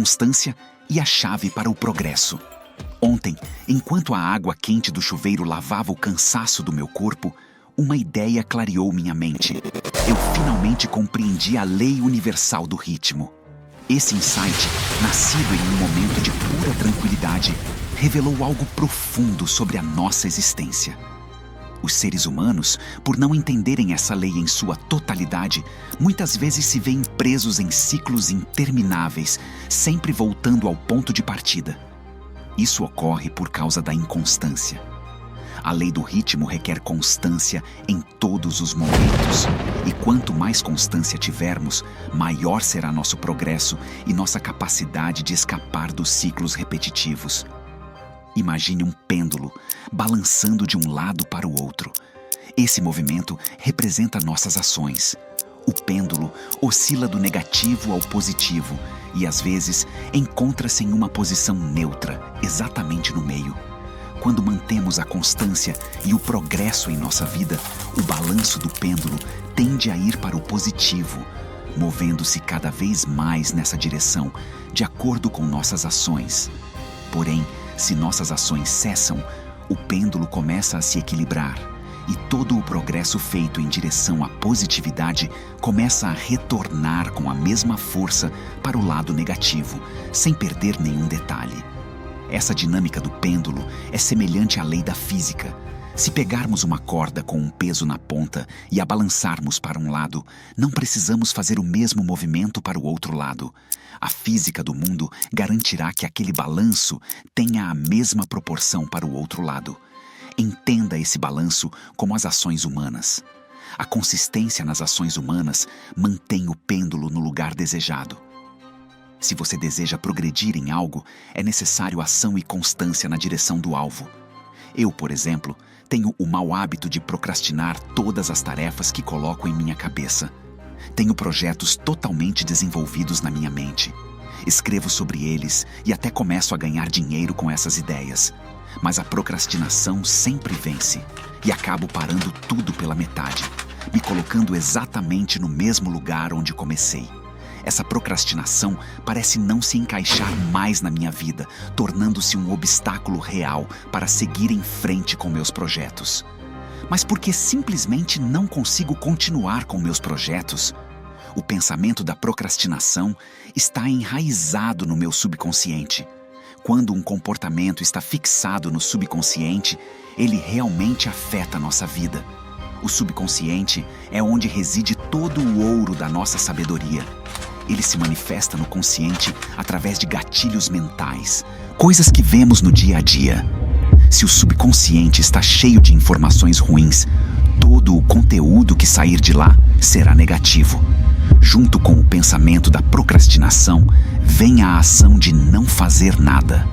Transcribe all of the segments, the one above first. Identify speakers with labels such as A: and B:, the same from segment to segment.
A: constância e a chave para o progresso. Ontem, enquanto a água quente do chuveiro lavava o cansaço do meu corpo, uma ideia clareou minha mente. Eu finalmente compreendi a lei universal do ritmo. Esse insight, nascido em um momento de pura tranquilidade, revelou algo profundo sobre a nossa existência. Os seres humanos, por não entenderem essa lei em sua totalidade, muitas vezes se veem presos em ciclos intermináveis, sempre voltando ao ponto de partida. Isso ocorre por causa da inconstância. A lei do ritmo requer constância em todos os momentos. E quanto mais constância tivermos, maior será nosso progresso e nossa capacidade de escapar dos ciclos repetitivos. Imagine um pêndulo balançando de um lado para o outro. Esse movimento representa nossas ações. O pêndulo oscila do negativo ao positivo e, às vezes, encontra-se em uma posição neutra, exatamente no meio. Quando mantemos a constância e o progresso em nossa vida, o balanço do pêndulo tende a ir para o positivo, movendo-se cada vez mais nessa direção, de acordo com nossas ações. Porém, se nossas ações cessam, o pêndulo começa a se equilibrar e todo o progresso feito em direção à positividade começa a retornar com a mesma força para o lado negativo, sem perder nenhum detalhe. Essa dinâmica do pêndulo é semelhante à lei da física. Se pegarmos uma corda com um peso na ponta e a balançarmos para um lado, não precisamos fazer o mesmo movimento para o outro lado. A física do mundo garantirá que aquele balanço tenha a mesma proporção para o outro lado. Entenda esse balanço como as ações humanas. A consistência nas ações humanas mantém o pêndulo no lugar desejado. Se você deseja progredir em algo, é necessário ação e constância na direção do alvo. Eu, por exemplo, tenho o mau hábito de procrastinar todas as tarefas que coloco em minha cabeça. Tenho projetos totalmente desenvolvidos na minha mente. Escrevo sobre eles e até começo a ganhar dinheiro com essas ideias. Mas a procrastinação sempre vence e acabo parando tudo pela metade, me colocando exatamente no mesmo lugar onde comecei. Essa procrastinação parece não se encaixar mais na minha vida, tornando-se um obstáculo real para seguir em frente com meus projetos. Mas por que simplesmente não consigo continuar com meus projetos? O pensamento da procrastinação está enraizado no meu subconsciente. Quando um comportamento está fixado no subconsciente, ele realmente afeta a nossa vida. O subconsciente é onde reside todo o ouro da nossa sabedoria. Ele se manifesta no consciente através de gatilhos mentais, coisas que vemos no dia a dia. Se o subconsciente está cheio de informações ruins, todo o conteúdo que sair de lá será negativo. Junto com o pensamento da procrastinação, vem a ação de não fazer nada.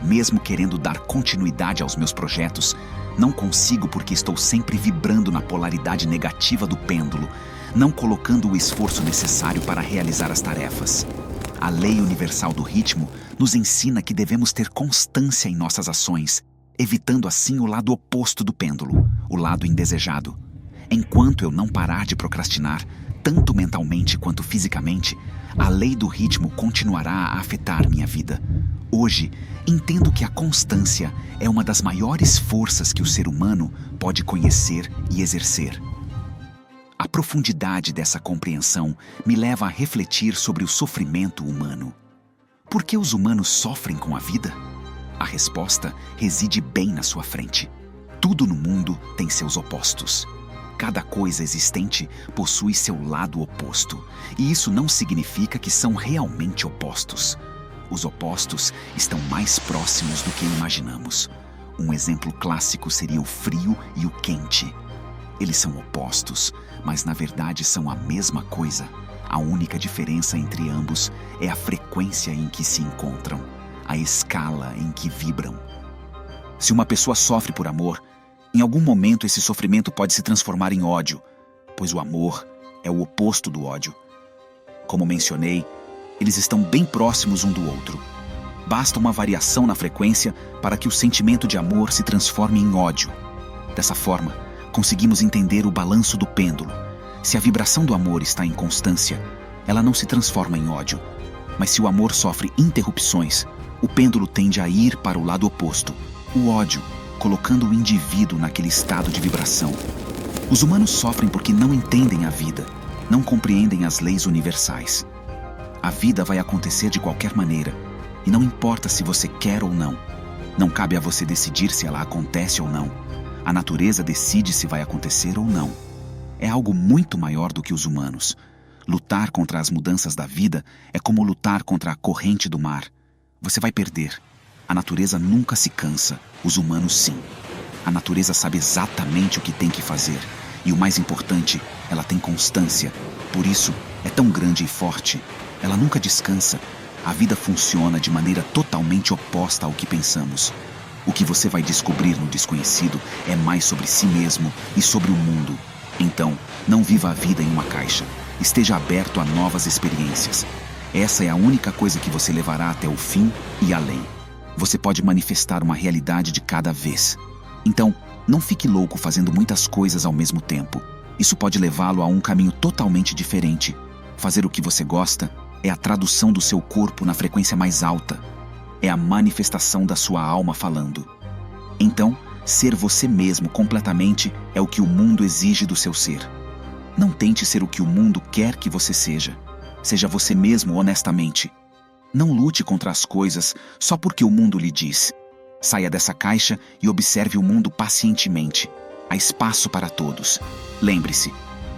A: Mesmo querendo dar continuidade aos meus projetos, não consigo porque estou sempre vibrando na polaridade negativa do pêndulo, não colocando o esforço necessário para realizar as tarefas. A lei universal do ritmo nos ensina que devemos ter constância em nossas ações, evitando assim o lado oposto do pêndulo, o lado indesejado. Enquanto eu não parar de procrastinar, tanto mentalmente quanto fisicamente, a lei do ritmo continuará a afetar minha vida. Hoje, entendo que a constância é uma das maiores forças que o ser humano pode conhecer e exercer. A profundidade dessa compreensão me leva a refletir sobre o sofrimento humano. Por que os humanos sofrem com a vida? A resposta reside bem na sua frente. Tudo no mundo tem seus opostos. Cada coisa existente possui seu lado oposto, e isso não significa que são realmente opostos. Os opostos estão mais próximos do que imaginamos. Um exemplo clássico seria o frio e o quente. Eles são opostos, mas na verdade são a mesma coisa. A única diferença entre ambos é a frequência em que se encontram, a escala em que vibram. Se uma pessoa sofre por amor, em algum momento esse sofrimento pode se transformar em ódio, pois o amor é o oposto do ódio. Como mencionei, eles estão bem próximos um do outro. Basta uma variação na frequência para que o sentimento de amor se transforme em ódio. Dessa forma, conseguimos entender o balanço do pêndulo. Se a vibração do amor está em constância, ela não se transforma em ódio. Mas se o amor sofre interrupções, o pêndulo tende a ir para o lado oposto, o ódio, colocando o indivíduo naquele estado de vibração. Os humanos sofrem porque não entendem a vida, não compreendem as leis universais. A vida vai acontecer de qualquer maneira, e não importa se você quer ou não. Não cabe a você decidir se ela acontece ou não. A natureza decide se vai acontecer ou não. É algo muito maior do que os humanos. Lutar contra as mudanças da vida é como lutar contra a corrente do mar. Você vai perder. A natureza nunca se cansa, os humanos sim. A natureza sabe exatamente o que tem que fazer. E o mais importante, ela tem constância. Por isso, é tão grande e forte. Ela nunca descansa. A vida funciona de maneira totalmente oposta ao que pensamos. O que você vai descobrir no desconhecido é mais sobre si mesmo e sobre o mundo. Então, não viva a vida em uma caixa. Esteja aberto a novas experiências. Essa é a única coisa que você levará até o fim e além. Você pode manifestar uma realidade de cada vez. Então, não fique louco fazendo muitas coisas ao mesmo tempo. Isso pode levá-lo a um caminho totalmente diferente. Fazer o que você gosta é a tradução do seu corpo na frequência mais alta. É a manifestação da sua alma falando. Então, ser você mesmo completamente é o que o mundo exige do seu ser. Não tente ser o que o mundo quer que você seja. Seja você mesmo honestamente. Não lute contra as coisas só porque o mundo lhe diz. Saia dessa caixa e observe o mundo pacientemente. Há espaço para todos. Lembre-se,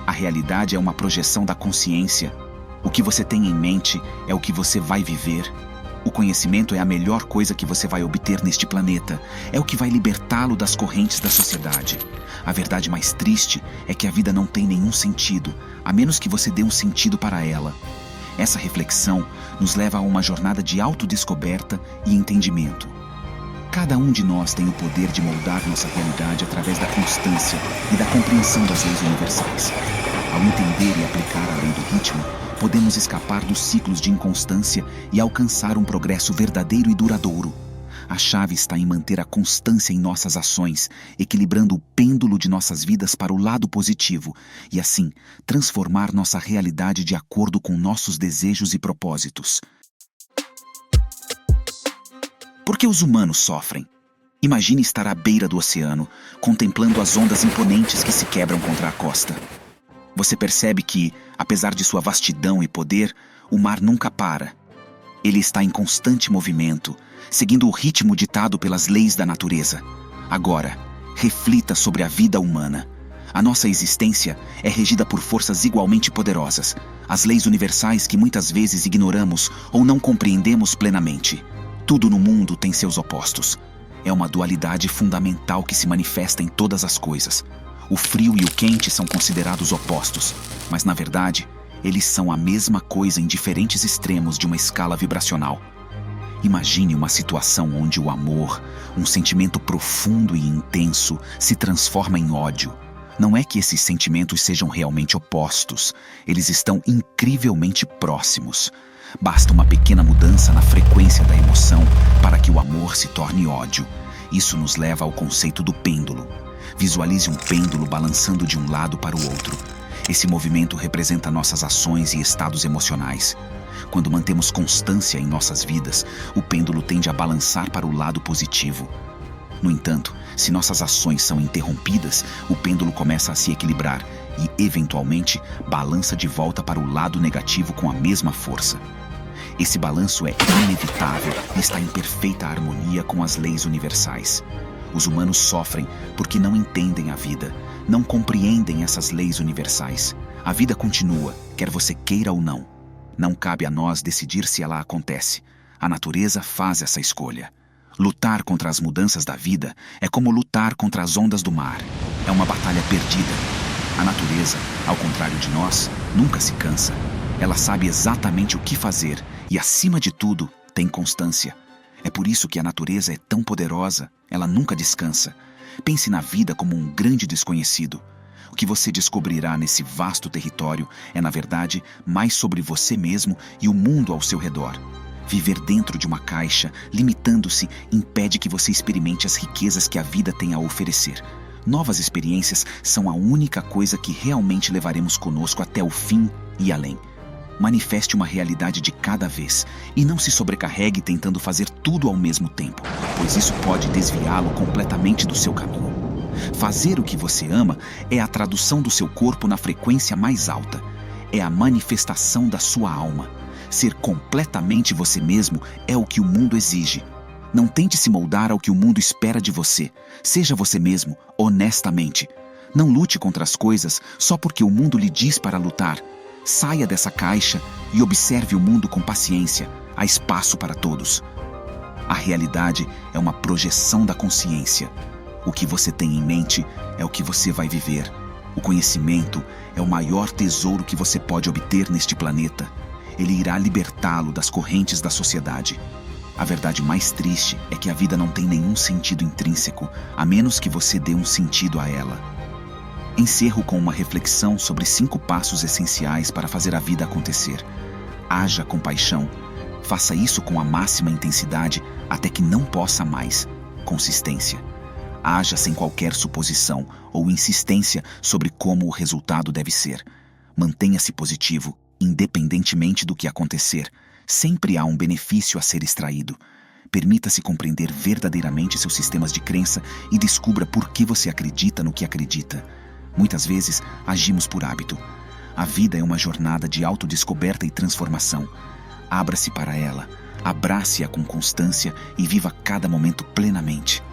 A: a realidade é uma projeção da consciência. O que você tem em mente é o que você vai viver. O conhecimento é a melhor coisa que você vai obter neste planeta. É o que vai libertá-lo das correntes da sociedade. A verdade mais triste é que a vida não tem nenhum sentido, a menos que você dê um sentido para ela. Essa reflexão nos leva a uma jornada de autodescoberta e entendimento. Cada um de nós tem o poder de moldar nossa realidade através da constância e da compreensão das leis universais. Ao entender e aplicar a lei do ritmo, podemos escapar dos ciclos de inconstância e alcançar um progresso verdadeiro e duradouro. A chave está em manter a constância em nossas ações, equilibrando o pêndulo de nossas vidas para o lado positivo e, assim, transformar nossa realidade de acordo com nossos desejos e propósitos. Por que os humanos sofrem? Imagine estar à beira do oceano, contemplando as ondas imponentes que se quebram contra a costa. Você percebe que, apesar de sua vastidão e poder, o mar nunca para. Ele está em constante movimento, seguindo o ritmo ditado pelas leis da natureza. Agora, reflita sobre a vida humana. A nossa existência é regida por forças igualmente poderosas, as leis universais que muitas vezes ignoramos ou não compreendemos plenamente. Tudo no mundo tem seus opostos. É uma dualidade fundamental que se manifesta em todas as coisas. O frio e o quente são considerados opostos, mas na verdade, eles são a mesma coisa em diferentes extremos de uma escala vibracional. Imagine uma situação onde o amor, um sentimento profundo e intenso, se transforma em ódio. Não é que esses sentimentos sejam realmente opostos, eles estão incrivelmente próximos. Basta uma pequena mudança na frequência da emoção para que o amor se torne ódio. Isso nos leva ao conceito do pêndulo. Visualize um pêndulo balançando de um lado para o outro. Esse movimento representa nossas ações e estados emocionais. Quando mantemos constância em nossas vidas, o pêndulo tende a balançar para o lado positivo. No entanto, se nossas ações são interrompidas, o pêndulo começa a se equilibrar e, eventualmente, balança de volta para o lado negativo com a mesma força. Esse balanço é inevitável e está em perfeita harmonia com as leis universais. Os humanos sofrem porque não entendem a vida, não compreendem essas leis universais. A vida continua, quer você queira ou não. Não cabe a nós decidir se ela acontece. A natureza faz essa escolha. Lutar contra as mudanças da vida é como lutar contra as ondas do mar. É uma batalha perdida. A natureza, ao contrário de nós, nunca se cansa. Ela sabe exatamente o que fazer e, acima de tudo, tem constância. É por isso que a natureza é tão poderosa, ela nunca descansa. Pense na vida como um grande desconhecido. O que você descobrirá nesse vasto território é, na verdade, mais sobre você mesmo e o mundo ao seu redor. Viver dentro de uma caixa, limitando-se, impede que você experimente as riquezas que a vida tem a oferecer. Novas experiências são a única coisa que realmente levaremos conosco até o fim e além. Manifeste uma realidade de cada vez e não se sobrecarregue tentando fazer tudo ao mesmo tempo, pois isso pode desviá-lo completamente do seu caminho. Fazer o que você ama é a tradução do seu corpo na frequência mais alta. É a manifestação da sua alma. Ser completamente você mesmo é o que o mundo exige. Não tente se moldar ao que o mundo espera de você. Seja você mesmo, honestamente. Não lute contra as coisas só porque o mundo lhe diz para lutar. Saia dessa caixa e observe o mundo com paciência. Há espaço para todos. A realidade é uma projeção da consciência. O que você tem em mente é o que você vai viver. O conhecimento é o maior tesouro que você pode obter neste planeta. Ele irá libertá-lo das correntes da sociedade. A verdade mais triste é que a vida não tem nenhum sentido intrínseco, a menos que você dê um sentido a ela. Encerro com uma reflexão sobre 5 passos essenciais para fazer a vida acontecer. Haja com paixão. Faça isso com a máxima intensidade até que não possa mais. Consistência. Haja sem qualquer suposição ou insistência sobre como o resultado deve ser. Mantenha-se positivo, independentemente do que acontecer. Sempre há um benefício a ser extraído. Permita-se compreender verdadeiramente seus sistemas de crença e descubra por que você acredita no que acredita. Muitas vezes, agimos por hábito. A vida é uma jornada de autodescoberta e transformação. Abra-se para ela, abrace-a com constância e viva cada momento plenamente.